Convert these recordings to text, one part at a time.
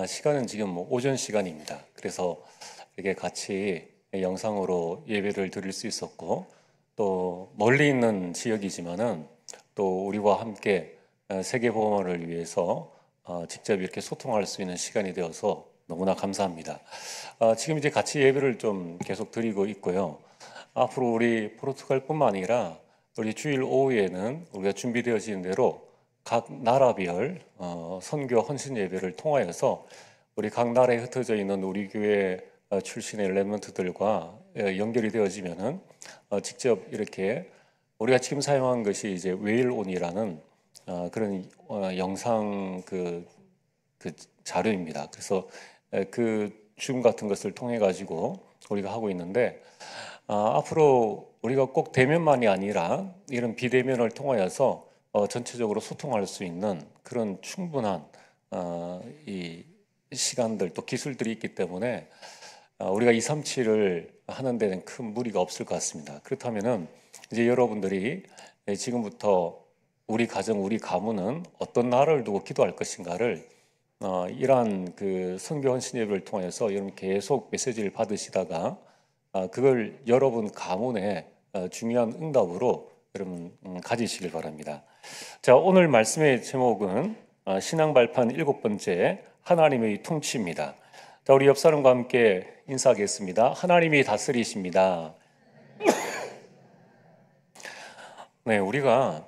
시간은 지금 오전 시간입니다. 그래서 이렇게 같이 영상으로 예배를 드릴 수 있었고, 또 멀리 있는 지역이지만은 또 우리와 함께 세계보험을 위해서 직접 이렇게 소통할 수 있는 시간이 되어서 너무나 감사합니다. 지금 이제 같이 예배를 좀 계속 드리고 있고요. 앞으로 우리 포르투갈뿐만 아니라 우리 주일 오후에는 우리가 준비되어진 대로 각 나라별 선교 헌신 예배를 통하여서 우리 각 나라에 흩어져 있는 우리 교회 출신의 렘넌트들과 연결이 되어지면은 직접 이렇게 우리가 지금 사용한 것이 이제 웨일온이라는 그런 영상 그 자료입니다. 그래서 줌 같은 것을 통해 가지고 우리가 하고 있는데, 앞으로 우리가 꼭 대면만이 아니라 이런 비대면을 통하여서 전체적으로 소통할 수 있는 그런 충분한 이 시간들 또 기술들이 있기 때문에 우리가 237을 하는 데는 큰 무리가 없을 것 같습니다. 그렇다면은 이제 여러분들이 지금부터 우리 가정, 우리 가문은 어떤 나라를 두고 기도할 것인가를 이러한 그 선교 헌신 예배를 통해서 여러분 계속 메시지를 받으시다가 그걸 여러분 가문의 중요한 응답으로 여러분 가지시길 바랍니다. 자, 오늘 말씀의 제목은 신앙 발판 7번째 하나님의 통치입니다. 자, 우리 옆 사람과 함께 인사하겠습니다. 하나님이 다스리십니다. 네, 우리가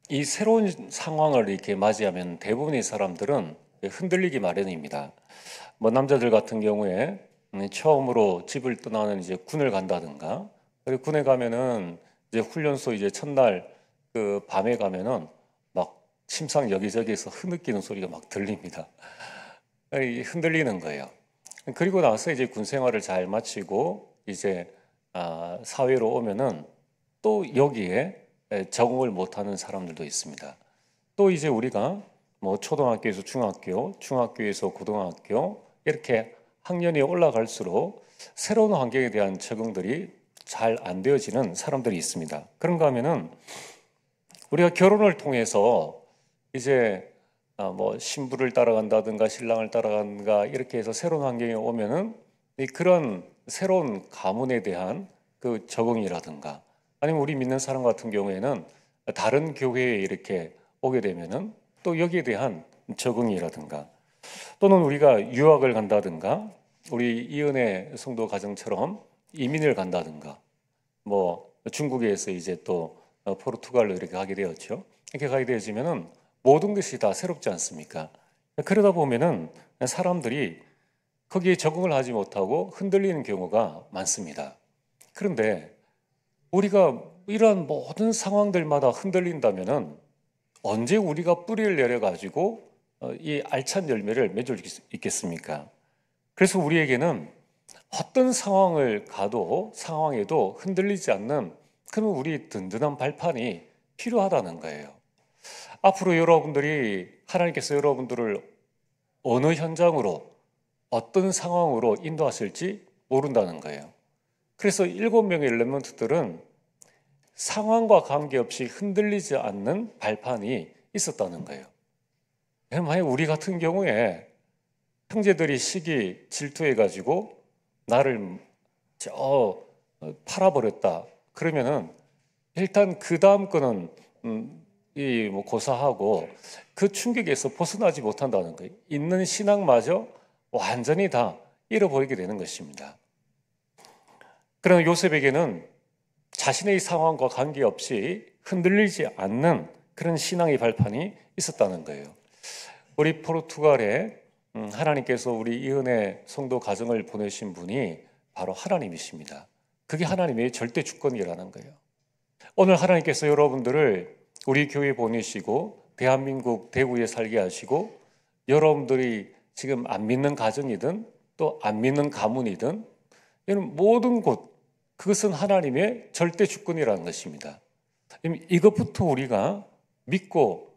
이 새로운 상황을 이렇게 맞이하면 대부분의 사람들은 흔들리기 마련입니다. 뭐 남자들 같은 경우에 처음으로 집을 떠나는 이제 군을 간다든가, 그리고 군에 가면은 이제 훈련소 이제 첫날 그 밤에 가면은 막 침상 여기저기에서 흐느끼는 소리가 막 들립니다. 흔들리는 거예요. 그리고 나서 이제 군 생활을 잘 마치고 이제 사회로 오면은 또 여기에 적응을 못하는 사람들도 있습니다. 또 이제 우리가 뭐 초등학교에서 중학교, 중학교에서 고등학교 이렇게 학년이 올라갈수록 새로운 환경에 대한 적응들이 잘 안 되어지는 사람들이 있습니다. 그런가 하면은 우리가 결혼을 통해서 이제 뭐 신부를 따라간다든가 신랑을 따라간다든가 이렇게 해서 새로운 환경에 오면은 그런 새로운 가문에 대한 그 적응이라든가, 아니면 우리 믿는 사람 같은 경우에는 다른 교회에 이렇게 오게 되면은 또 여기에 대한 적응이라든가, 또는 우리가 유학을 간다든가, 우리 이은혜 성도 가정처럼 이민을 간다든가, 뭐 중국에서 이제 또 포르투갈로 이렇게 가게 되었죠. 이렇게 가게 되어지면은 모든 것이 다 새롭지 않습니까? 그러다 보면은 사람들이 거기에 적응을 하지 못하고 흔들리는 경우가 많습니다. 그런데 우리가 이러한 모든 상황들마다 흔들린다면은 언제 우리가 뿌리를 내려가지고 이 알찬 열매를 맺을 수 있겠습니까? 그래서 우리에게는 어떤 상황에도 흔들리지 않는 그런 우리 든든한 발판이 필요하다는 거예요. 앞으로 여러분들이 하나님께서 여러분들을 어느 현장으로 어떤 상황으로 인도하실지 모른다는 거예요. 그래서 7명의 렘넌트들은 상황과 관계없이 흔들리지 않는 발판이 있었다는 거예요. 만약 우리 같은 경우에 형제들이 시기 질투해가지고 나를 팔아버렸다 그러면은 일단 그 다음 거는 뭐 고사하고 그 충격에서 벗어나지 못한다는 거예요. 있는 신앙마저 완전히 다 잃어버리게 되는 것입니다. 그러나 요셉에게는 자신의 상황과 관계없이 흔들리지 않는 그런 신앙의 발판이 있었다는 거예요. 우리 포르투갈에 하나님께서 우리 이은혜 성도 가정을 보내신 분이 바로 하나님이십니다. 그게 하나님의 절대 주권이라는 거예요. 오늘 하나님께서 여러분들을 우리 교회에 보내시고 대한민국 대구에 살게 하시고, 여러분들이 지금 안 믿는 가정이든 또 안 믿는 가문이든 이런 모든 곳, 그것은 하나님의 절대 주권이라는 것입니다. 이것부터 우리가 믿고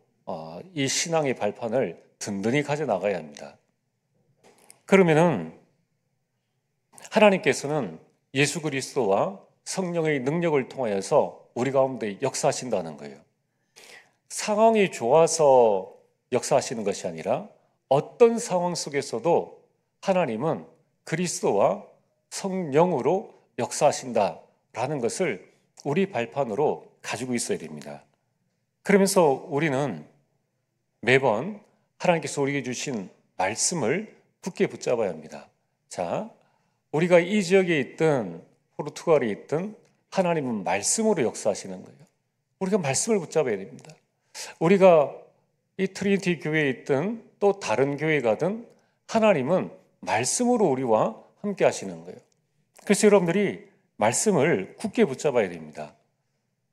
이 신앙의 발판을 든든히 가져 나가야 합니다. 그러면은 하나님께서는 예수 그리스도와 성령의 능력을 통하여서 우리 가운데 역사하신다는 거예요. 상황이 좋아서 역사하시는 것이 아니라 어떤 상황 속에서도 하나님은 그리스도와 성령으로 역사하신다라는 것을 우리 발판으로 가지고 있어야 됩니다. 그러면서 우리는 매번 하나님께서 우리에게 주신 말씀을 굳게 붙잡아야 합니다. 자, 우리가 이 지역에 있든 포르투갈에 있든 하나님은 말씀으로 역사하시는 거예요. 우리가 말씀을 붙잡아야 됩니다. 우리가 이 트리니티 교회에 있든 또 다른 교회에 가든 하나님은 말씀으로 우리와 함께 하시는 거예요. 그래서 여러분들이 말씀을 굳게 붙잡아야 됩니다.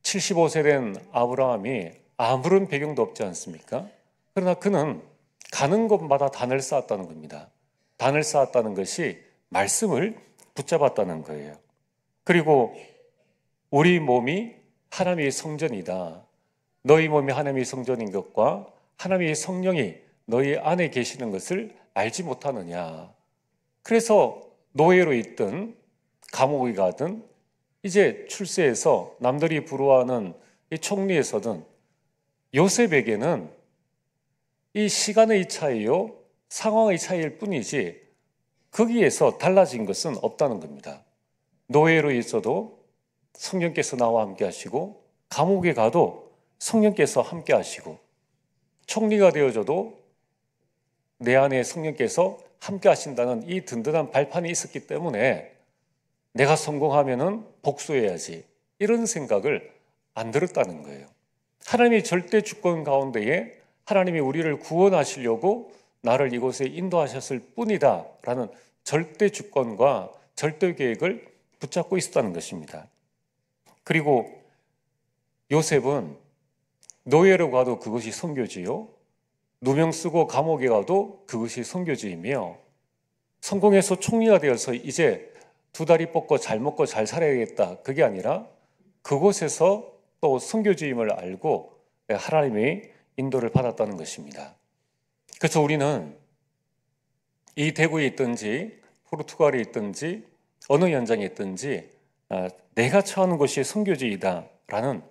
75세 된 아브라함이 아무런 배경도 없지 않습니까? 그러나 그는 가는 곳마다 단을 쌓았다는 겁니다. 단을 쌓았다는 것이 말씀을 붙잡았다는 거예요. 그리고 우리 몸이 하나님의 성전이다. 너희 몸이 하나님의 성전인 것과 하나님의 성령이 너희 안에 계시는 것을 알지 못하느냐. 그래서 노예로 있든 감옥에 가든 이제 출세해서 남들이 부러워하는 이 총리에서든 요셉에게는 이 시간의 차이요, 상황의 차이일 뿐이지 거기에서 달라진 것은 없다는 겁니다. 노예로 있어도 성령께서 나와 함께 하시고 감옥에 가도 성령께서 함께 하시고 총리가 되어져도 내 안에 성령께서 함께 하신다는 이 든든한 발판이 있었기 때문에 내가 성공하면은 복수해야지 이런 생각을 안 들었다는 거예요. 하나님의 절대 주권 가운데에 하나님이 우리를 구원하시려고 나를 이곳에 인도하셨을 뿐이다 라는 절대 주권과 절대 계획을 붙잡고 있었다는 것입니다. 그리고 요셉은 노예로 가도 그것이 선교지요, 누명 쓰고 감옥에 가도 그것이 선교지이며 성공해서 총리가 되어서 이제 두 다리 뻗고 잘 먹고 잘 살아야겠다 그게 아니라 그곳에서 또 선교지임을 알고 하나님의 인도를 받았다는 것입니다. 그래서 우리는 이 대구에 있든지 포르투갈에 있든지 어느 현장에 있든지 내가 처하는 곳이 선교지이다라는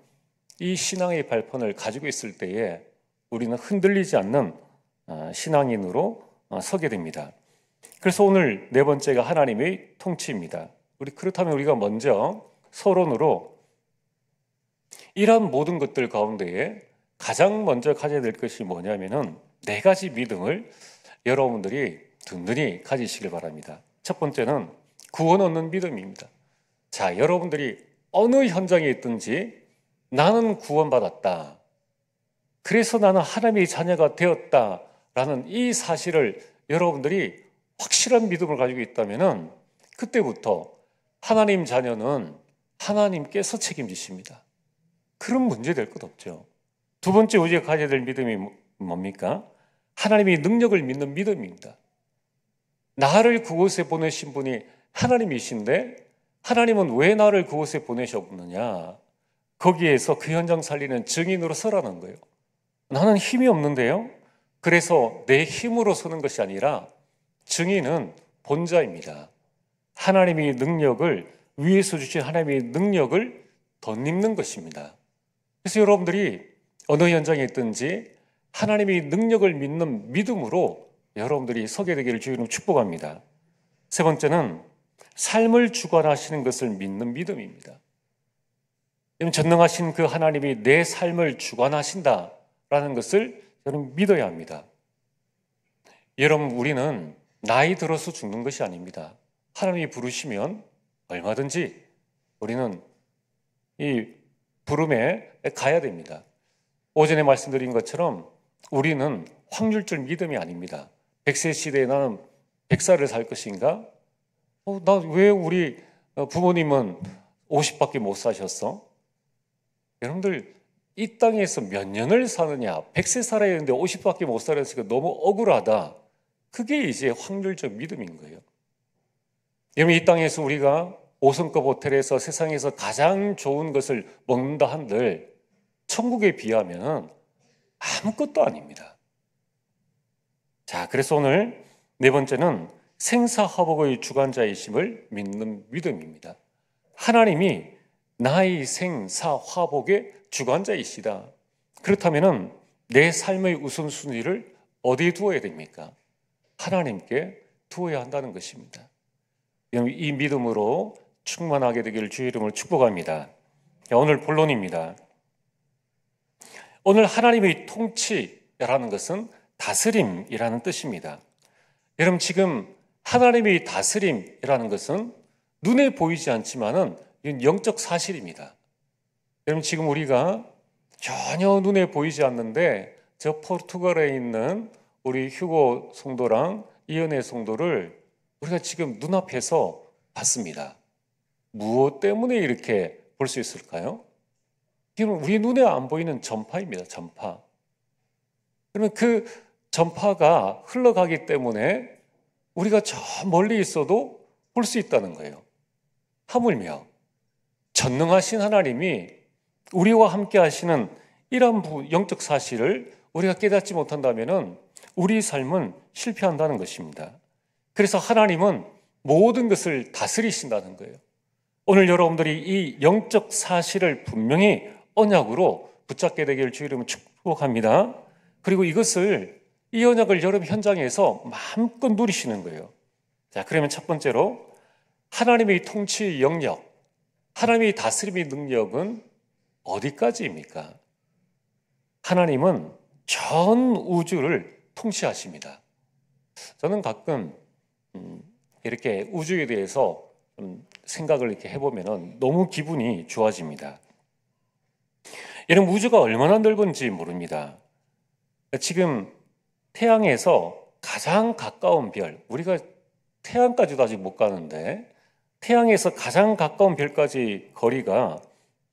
이 신앙의 발판을 가지고 있을 때에 우리는 흔들리지 않는 신앙인으로 서게 됩니다. 그래서 오늘 네 번째가 하나님의 통치입니다. 그렇다면 우리가 먼저 서론으로 이러한 모든 것들 가운데에 가장 먼저 가져야 될 것이 뭐냐면은 네 가지 믿음을 여러분들이 든든히 가지시길 바랍니다. 첫 번째는 구원 얻는 믿음입니다. 자, 여러분들이 어느 현장에 있든지 나는 구원받았다. 그래서 나는 하나님의 자녀가 되었다라는 이 사실을 여러분들이 확실한 믿음을 가지고 있다면은 그때부터 하나님 자녀는 하나님께서 책임지십니다. 그런 문제 될 것 없죠. 두 번째 우리가 가져야 될 믿음이 뭡니까? 하나님의 능력을 믿는 믿음입니다. 나를 그곳에 보내신 분이 하나님이신데 하나님은 왜 나를 그곳에 보내셨느냐? 거기에서 그 현장 살리는 증인으로 서라는 거예요. 나는 힘이 없는데요. 그래서 내 힘으로 서는 것이 아니라 증인은 본자입니다. 하나님의 능력을 위에서 주신 하나님의 능력을 덧입는 것입니다. 그래서 여러분들이 어느 현장에 있든지 하나님의 능력을 믿는 믿음으로 여러분들이 서게 되기를 주님으로 축복합니다. 세 번째는 삶을 주관하시는 것을 믿는 믿음입니다. 전능하신 그 하나님이 내 삶을 주관하신다라는 것을 여러분 믿어야 합니다. 여러분, 우리는 나이 들어서 죽는 것이 아닙니다. 하나님이 부르시면 얼마든지 우리는 이 부름에 가야 됩니다. 오전에 말씀드린 것처럼 우리는 확률줄 믿음이 아닙니다. 100세 시대에 나는 100살을 살 것인가? 나 왜 우리 부모님은 50밖에 못 사셨어? 여러분들 이 땅에서 몇 년을 사느냐? 100세 살아야 되는데 50밖에 못 살았으니까 너무 억울하다. 그게 이제 확률적 믿음인 거예요. 여러분, 이 땅에서 우리가 5성급 호텔에서 세상에서 가장 좋은 것을 먹는다 한들 천국에 비하면 아무것도 아닙니다. 자, 그래서 오늘 네 번째는 생사화복의 주관자이심을 믿는 믿음입니다. 하나님이 나의 생사화복의 주관자이시다. 그렇다면 내 삶의 우선순위를 어디에 두어야 됩니까? 하나님께 두어야 한다는 것입니다. 이 믿음으로 충만하게 되기를 주의 이름으로 축복합니다. 오늘 본론입니다. 오늘 하나님의 통치라는 것은 다스림이라는 뜻입니다. 여러분, 지금 하나님의 다스림이라는 것은 눈에 보이지 않지만은 영적 사실입니다. 여러분, 지금 우리가 전혀 눈에 보이지 않는데 저 포르투갈에 있는 우리 휴고 성도랑 이은혜 성도를 우리가 지금 눈앞에서 봤습니다. 무엇 때문에 이렇게 볼 수 있을까요? 이건 우리 눈에 안 보이는 전파입니다. 전파. 그러면 그 전파가 흘러가기 때문에 우리가 저 멀리 있어도 볼 수 있다는 거예요. 하물며 전능하신 하나님이 우리와 함께 하시는 이러한 영적 사실을 우리가 깨닫지 못한다면 우리 삶은 실패한다는 것입니다. 그래서 하나님은 모든 것을 다스리신다는 거예요. 오늘 여러분들이 이 영적 사실을 분명히 언약으로 붙잡게 되기를 주의 이름으로 축복합니다. 그리고 이 언약을 여러분 현장에서 마음껏 누리시는 거예요. 자, 그러면 첫 번째로 하나님의 통치 영역, 하나님의 다스림의 능력은 어디까지입니까? 하나님은 전 우주를 통치하십니다. 저는 가끔 이렇게 우주에 대해서 생각을 이렇게 해보면 너무 기분이 좋아집니다. 여러분, 우주가 얼마나 넓은지 모릅니다. 지금 태양에서 가장 가까운 별, 우리가 태양까지도 아직 못 가는데 태양에서 가장 가까운 별까지 거리가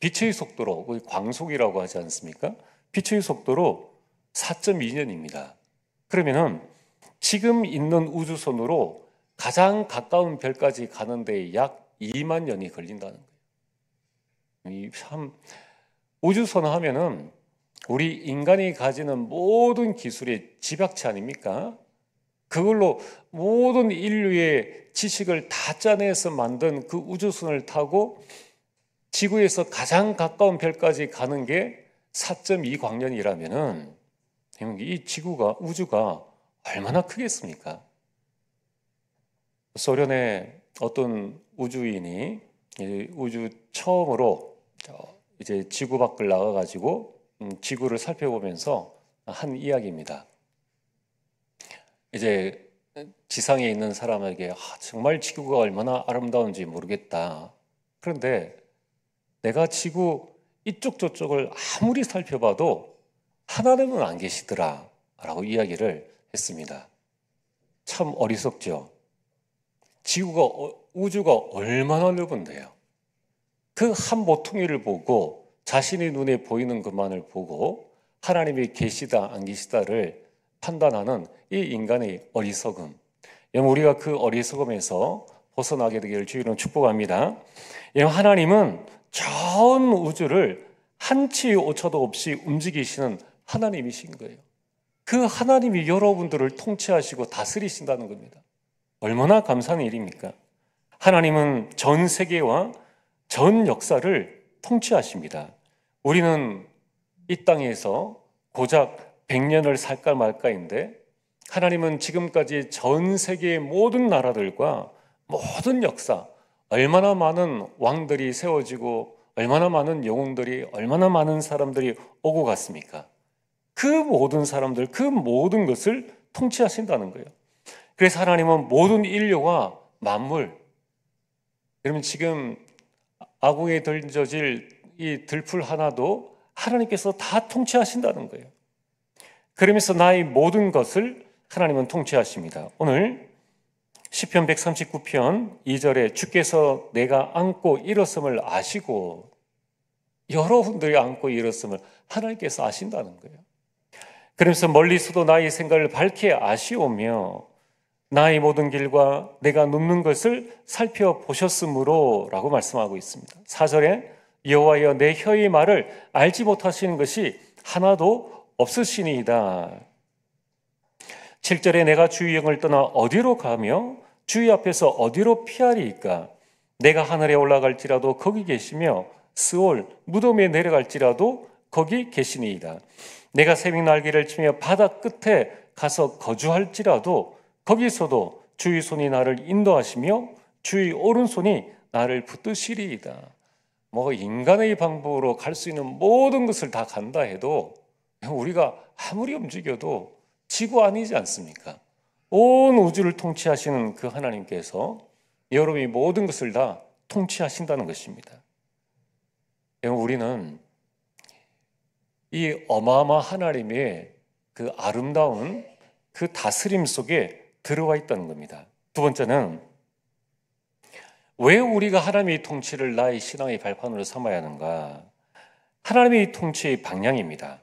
빛의 속도로, 광속이라고 하지 않습니까? 빛의 속도로 4.2년입니다. 그러면은 지금 있는 우주선으로 가장 가까운 별까지 가는데 약 2만 년이 걸린다는 거예요. 참, 우주선 하면은 우리 인간이 가지는 모든 기술의 집약체 아닙니까? 그걸로 모든 인류의 지식을 다 짜내서 만든 그 우주선을 타고 지구에서 가장 가까운 별까지 가는 게 4.2 광년이라면은 이 우주가 얼마나 크겠습니까? 소련의 어떤 우주인이 우주 처음으로 이제 지구 밖을 나가가지고 지구를 살펴보면서 한 이야기입니다. 이제 지상에 있는 사람에게 정말 지구가 얼마나 아름다운지 모르겠다. 그런데 내가 지구 이쪽 저쪽을 아무리 살펴봐도 하나님은 안 계시더라 라고 이야기를 했습니다. 참 어리석죠. 우주가 얼마나 넓은데요. 그 한 모퉁이를 보고 자신의 눈에 보이는 것만을 보고 하나님이 계시다 안 계시다를 판단하는 이 인간의 어리석음. 우리가 그 어리석음에서 벗어나게 되기를 주의로 축복합니다. 하나님은 전 우주를 한치 오차도 없이 움직이시는 하나님이신 거예요. 그 하나님이 여러분들을 통치하시고 다스리신다는 겁니다. 얼마나 감사한 일입니까? 하나님은 전 세계와 전 역사를 통치하십니다. 우리는 이 땅에서 고작 100년을 살까 말까인데 하나님은 지금까지 전 세계의 모든 나라들과 모든 역사, 얼마나 많은 왕들이 세워지고 얼마나 많은 영웅들이, 얼마나 많은 사람들이 오고 갔습니까? 그 모든 사람들, 그 모든 것을 통치하신다는 거예요. 그래서 하나님은 모든 인류와 만물, 여러분 지금 아궁이에 던져질 이 들풀 하나도 하나님께서 다 통치하신다는 거예요. 그러면서 나의 모든 것을 하나님은 통치하십니다. 오늘 시편 139편 2절에 주께서 내가 안고 일었음을 아시고, 여러분들이 안고 일었음을 하나님께서 아신다는 거예요. 그러면서 멀리서도 나의 생각을 밝게 아시오며 나의 모든 길과 내가 눕는 것을 살펴보셨으므로 라고 말씀하고 있습니다. 4절에 여호와여 내 혀의 말을 알지 못하시는 것이 하나도 없으시니이다. 7절에 내가 주의 영을 떠나 어디로 가며 주의 앞에서 어디로 피하리이까? 내가 하늘에 올라갈지라도 거기 계시며 스올 무덤에 내려갈지라도 거기 계시니이다. 내가 새벽 날개를 치며 바다 끝에 가서 거주할지라도 거기서도 주의 손이 나를 인도하시며 주의 오른손이 나를 붙드시리이다. 뭐 인간의 방법으로 갈 수 있는 모든 것을 다 간다 해도 우리가 아무리 움직여도 지구 아니지 않습니까? 온 우주를 통치하시는 그 하나님께서 여러분이 모든 것을 다 통치하신다는 것입니다. 우리는 이 어마어마한 하나님의 그 아름다운 그 다스림 속에 들어와 있다는 겁니다. 두 번째는 왜 우리가 하나님의 통치를 나의 신앙의 발판으로 삼아야 하는가? 하나님의 통치의 방향입니다.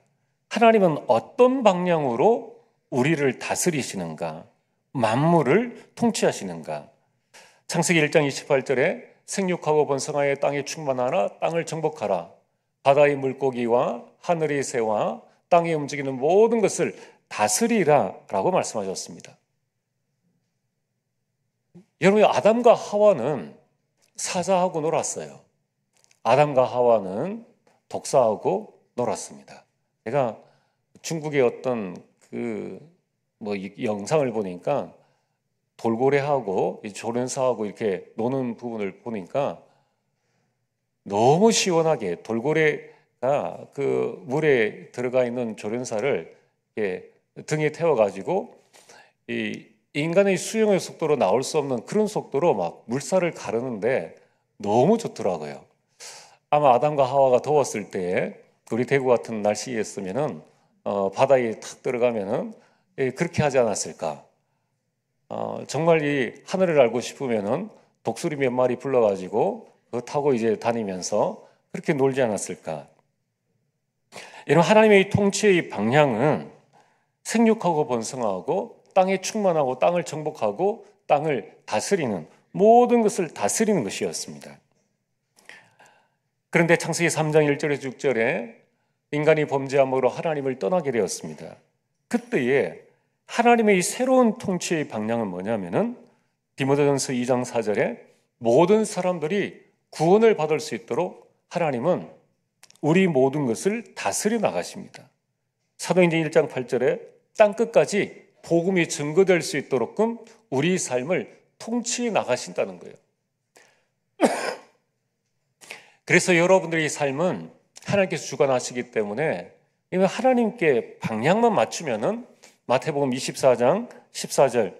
하나님은 어떤 방향으로 우리를 다스리시는가? 만물을 통치하시는가? 창세기 1장 28절에 생육하고 번성하여 땅에 충만하라, 땅을 정복하라. 바다의 물고기와 하늘의 새와 땅에 움직이는 모든 것을 다스리라 라고 말씀하셨습니다. 여러분, 아담과 하와는 사자하고 놀았어요. 아담과 하와는 독사하고 놀았습니다. 제가 중국의 어떤 영상을 보니까 돌고래하고 조련사하고 이렇게 노는 부분을 보니까 너무 시원하게 돌고래가 그 물에 들어가 있는 조련사를 이렇게 등에 태워가지고 이 인간의 수영의 속도로 나올 수 없는 그런 속도로 막 물살을 가르는데 너무 좋더라고요. 아마 아담과 하와가 더웠을 때 우리 대구 같은 날씨였으면은 바다에 탁 들어가면은 그렇게 하지 않았을까? 정말 이 하늘을 알고 싶으면은 독수리 몇 마리 불러가지고 그거 타고 이제 다니면서 그렇게 놀지 않았을까? 이런 하나님의 통치의 방향은 생육하고 번성하고 땅에 충만하고 땅을 정복하고 땅을 다스리는 모든 것을 다스리는 것이었습니다. 그런데 창세기 3장 1절에서 6절에 인간이 범죄함으로 하나님을 떠나게 되었습니다. 그때에 하나님의 새로운 통치의 방향은 뭐냐면은 디모데전서 2장 4절에 모든 사람들이 구원을 받을 수 있도록 하나님은 우리 모든 것을 다스려 나가십니다. 사도행전 1장 8절에 땅끝까지 복음이 증거될 수 있도록끔 우리 삶을 통치해 나가신다는 거예요. 그래서 여러분들의 삶은 하나님께서 주관하시기 때문에 하나님께 방향만 맞추면은 마태복음 24장 14절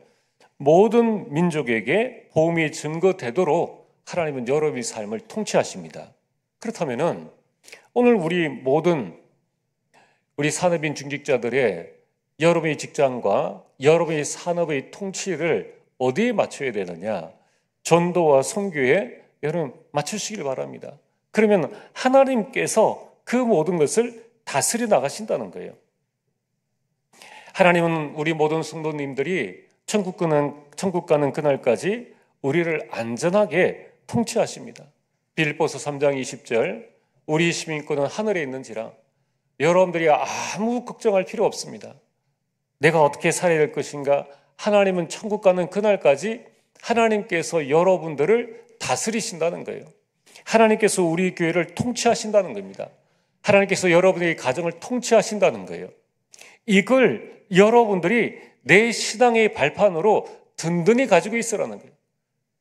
모든 민족에게 복음이 증거되도록 하나님은 여러분의 삶을 통치하십니다. 그렇다면은 오늘 우리 산업인 중직자들의 여러분의 직장과 여러분의 산업의 통치를 어디에 맞춰야 되느냐? 전도와 선교에 여러분 맞추시길 바랍니다. 그러면 하나님께서 그 모든 것을 다스려 나가신다는 거예요. 하나님은 우리 모든 성도님들이 천국 가는 그날까지 우리를 안전하게 통치하십니다. 빌립보서 3장 20절 우리 시민권은 하늘에 있는지라 여러분들이 아무 걱정할 필요 없습니다. 내가 어떻게 살아야 될 것인가? 하나님은 천국 가는 그날까지 하나님께서 여러분들을 다스리신다는 거예요. 하나님께서 우리 교회를 통치하신다는 겁니다. 하나님께서 여러분의 가정을 통치하신다는 거예요. 이걸 여러분들이 내 신앙의 발판으로 든든히 가지고 있으라는 거예요.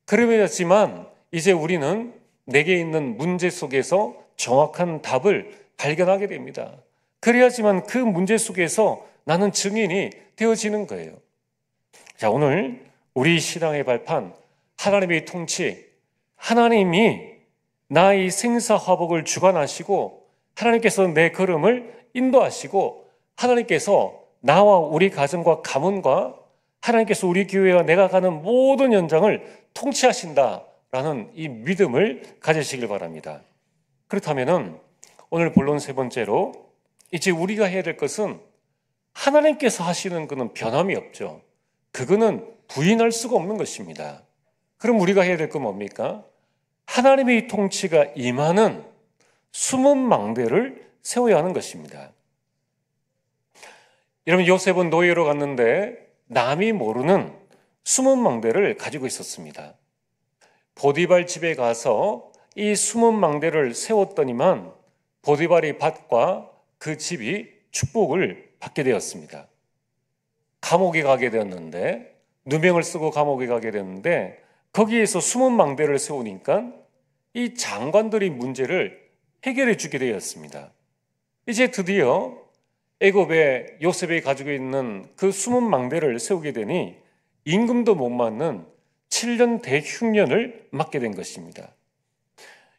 그러면지만 이제 우리는 내게 있는 문제 속에서 정확한 답을 발견하게 됩니다. 그래야지만 그 문제 속에서 나는 증인이 되어지는 거예요. 자, 오늘 우리 신앙의 발판, 하나님의 통치, 하나님이 나의 생사화복을 주관하시고 하나님께서 내 걸음을 인도하시고 하나님께서 나와 우리 가정과 가문과 하나님께서 우리 교회와 내가 가는 모든 현장을 통치하신다라는 이 믿음을 가지시길 바랍니다. 그렇다면은 오늘 본론 세 번째로 이제 우리가 해야 될 것은 하나님께서 하시는 것은 변함이 없죠. 그거는 부인할 수가 없는 것입니다. 그럼 우리가 해야 될 건 뭡니까? 하나님의 통치가 임하는 숨은 망대를 세워야 하는 것입니다. 여러분, 요셉은 노예로 갔는데 남이 모르는 숨은 망대를 가지고 있었습니다. 보디발 집에 가서 이 숨은 망대를 세웠더니만 보디발의 밭과 그 집이 축복을 받게 되었습니다. 감옥에 가게 되었는데 누명을 쓰고 감옥에 가게 됐는데 거기에서 숨은 망대를 세우니까 이 장관들이 문제를 해결해 주게 되었습니다. 이제 드디어 애굽에 요셉이 가지고 있는 그 숨은 망대를 세우게 되니 임금도 못 맞는 7년 대흉년을 맞게 된 것입니다.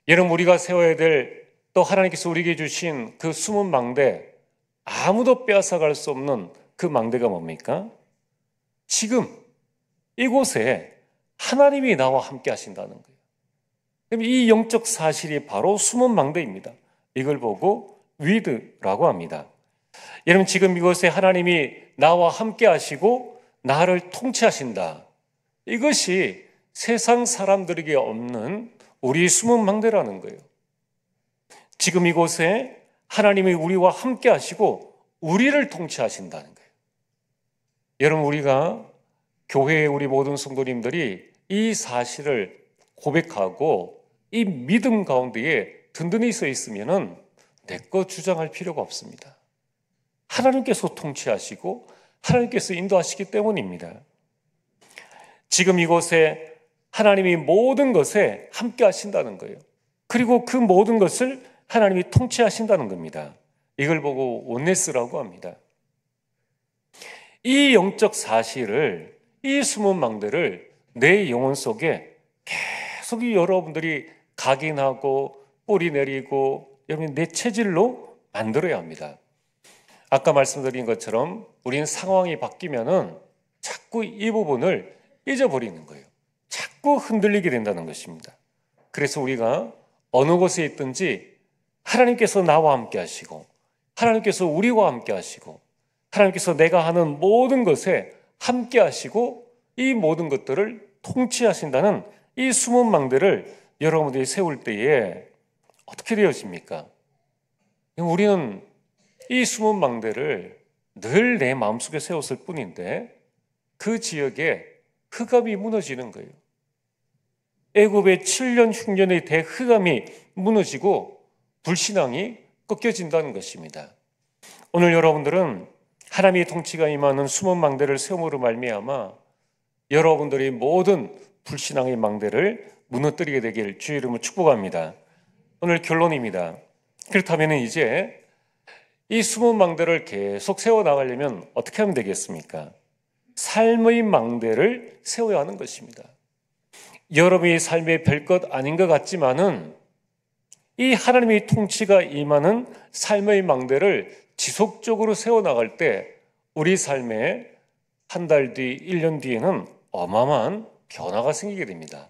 여러분, 우리가 세워야 될, 또 하나님께서 우리에게 주신 그 숨은 망대, 아무도 빼앗아갈 수 없는 그 망대가 뭡니까? 지금 이곳에 하나님이 나와 함께 하신다는 거예요. 그럼 이 영적 사실이 바로 숨은 망대입니다. 이걸 보고 위드라고 합니다. 여러분, 지금 이곳에 하나님이 나와 함께 하시고 나를 통치하신다. 이것이 세상 사람들에게 없는 우리 숨은 망대라는 거예요. 지금 이곳에 하나님이 우리와 함께 하시고 우리를 통치하신다는 거예요. 여러분, 우리가 교회의 우리 모든 성도님들이 이 사실을 고백하고 이 믿음 가운데에 든든히 서 있으면은 내 것 주장할 필요가 없습니다. 하나님께서 통치하시고 하나님께서 인도하시기 때문입니다. 지금 이곳에 하나님이 모든 것에 함께 하신다는 거예요. 그리고 그 모든 것을 하나님이 통치하신다는 겁니다. 이걸 보고 온네스라고 합니다. 이 영적 사실을, 이 숨은 망대를 내 영혼 속에 계속 여러분들이 각인하고 뿌리 내리고 여러분 내 체질로 만들어야 합니다. 아까 말씀드린 것처럼 우리는 상황이 바뀌면은 자꾸 이 부분을 잊어버리는 거예요. 자꾸 흔들리게 된다는 것입니다. 그래서 우리가 어느 곳에 있든지 하나님께서 나와 함께 하시고 하나님께서 우리와 함께 하시고 하나님께서 내가 하는 모든 것에 함께 하시고 이 모든 것들을 통치하신다는 이 숨은 망대를 여러분들이 세울 때에 어떻게 되어집니까? 우리는 이 숨은 망대를 늘 내 마음속에 세웠을 뿐인데 그 지역에 흑암이 무너지는 거예요. 애굽의 7년 흉년의 대흑암이 무너지고 불신앙이 꺾여진다는 것입니다. 오늘 여러분들은 하나님의 통치가 임하는 숨은 망대를 세움으로 말미암아 여러분들이 모든 불신앙의 망대를 무너뜨리게 되길 주의 이름으로 축복합니다. 오늘 결론입니다. 그렇다면 이제 이 숨은 망대를 계속 세워나가려면 어떻게 하면 되겠습니까? 삶의 망대를 세워야 하는 것입니다. 여러분의 삶의 별것 아닌 것 같지만은 이 하나님의 통치가 임하는 삶의 망대를 지속적으로 세워나갈 때 우리 삶에 한 달 뒤, 1년 뒤에는 어마어마한 변화가 생기게 됩니다.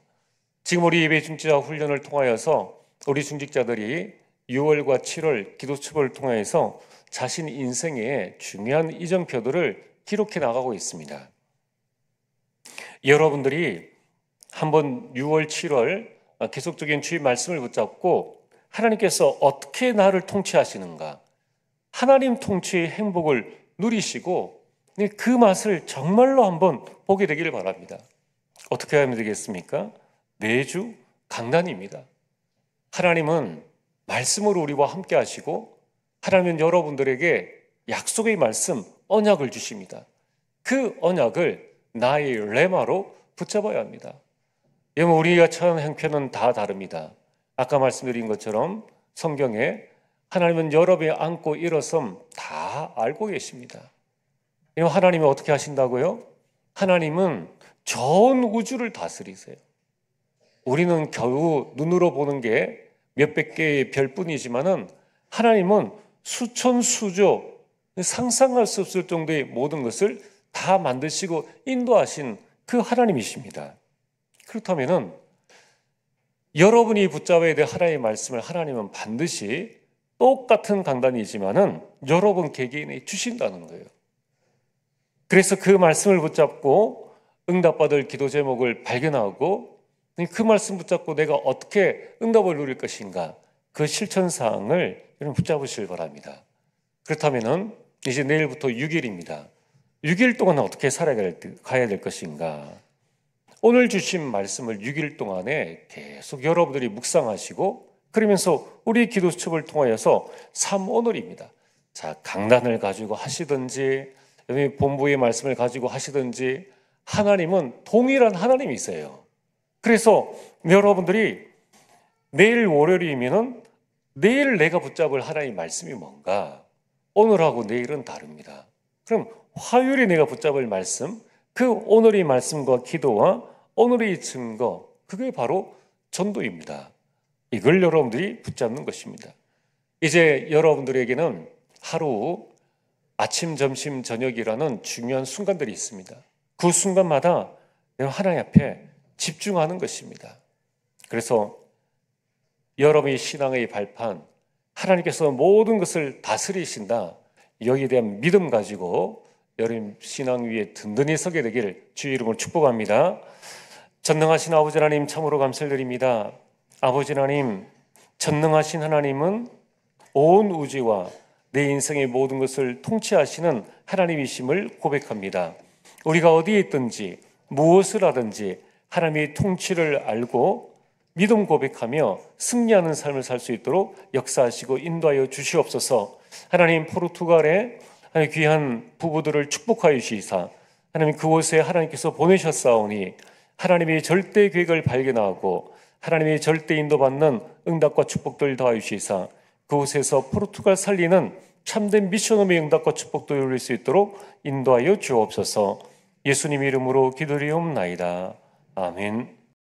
지금 우리 예배 중직자 훈련을 통하여서 우리 중직자들이 6월과 7월 기도첩을 통해서 자신 인생의 중요한 이정표들을 기록해 나가고 있습니다. 여러분들이 한번 6월, 7월 계속적인 주의 말씀을 붙잡고 하나님께서 어떻게 나를 통치하시는가, 하나님 통치의 행복을 누리시고 그 맛을 정말로 한번 보게 되기를 바랍니다. 어떻게 하면 되겠습니까? 매주 강단입니다. 하나님은 말씀으로 우리와 함께 하시고 하나님은 여러분들에게 약속의 말씀, 언약을 주십니다. 그 언약을 나의 레마로 붙잡아야 합니다. 여러분, 우리가 처한 형편은 다 다릅니다. 아까 말씀드린 것처럼 성경에 하나님은 여러분이 안고 일어섬 다 알고 계십니다. 하나님이 어떻게 하신다고요? 하나님은 전 우주를 다스리세요. 우리는 겨우 눈으로 보는 게 몇백 개의 별뿐이지만은 하나님은 수천 수조 상상할 수 없을 정도의 모든 것을 다 만드시고 인도하신 그 하나님이십니다. 그렇다면은 여러분이 붙잡아야 될 하나님의 말씀을 하나님은 반드시 똑같은 강단이지만은 여러분 개개인에 주신다는 거예요. 그래서 그 말씀을 붙잡고 응답받을 기도 제목을 발견하고 그 말씀 붙잡고 내가 어떻게 응답을 누릴 것인가, 그 실천 사항을 여러분 붙잡으시길 바랍니다. 그렇다면은 이제 내일부터 6일입니다. 6일 동안 어떻게 살아가야 될 것인가? 오늘 주신 말씀을 6일 동안에 계속 여러분들이 묵상하시고 그러면서 우리 기도수첩을 통하여서 삶 오늘입니다. 자, 강단을 가지고 하시든지 본부의 말씀을 가지고 하시든지 하나님은 동일한 하나님이세요. 그래서 여러분들이 내일 월요일이면은 내일 내가 붙잡을 하나님의 말씀이 뭔가? 오늘하고 내일은 다릅니다. 그럼 화요일에 내가 붙잡을 말씀, 그 오늘의 말씀과 기도와 오늘의 증거, 그게 바로 전도입니다. 이걸 여러분들이 붙잡는 것입니다. 이제 여러분들에게는 하루 아침, 점심, 저녁이라는 중요한 순간들이 있습니다. 그 순간마다 내가 하나님 앞에 집중하는 것입니다. 그래서 여러분의 신앙의 발판, 하나님께서 모든 것을 다스리신다, 여기에 대한 믿음 가지고 여러분 신앙 위에 든든히 서게 되기를 주의 이름으로 축복합니다. 전능하신 아버지 하나님, 참으로 감사를 드립니다. 아버지 하나님, 전능하신 하나님은 온 우주와 내 인생의 모든 것을 통치하시는 하나님이심을 고백합니다. 우리가 어디에 있든지 무엇을 하든지 하나님의 통치를 알고 믿음 고백하며 승리하는 삶을 살 수 있도록 역사하시고 인도하여 주시옵소서. 하나님, 포르투갈에 귀한 부부들을 축복하여 주시사 하나님 그곳에 하나님께서 보내셨사오니 하나님의 절대 계획을 발견하고 하나님의 절대 인도받는 응답과 축복들 더하여 주시사 그곳에서 포르투갈 살리는 참된 미션홈의 응답과 축복도 열릴 수 있도록 인도하여 주옵소서. 예수님 이름으로 기도리옵나이다. 아멘.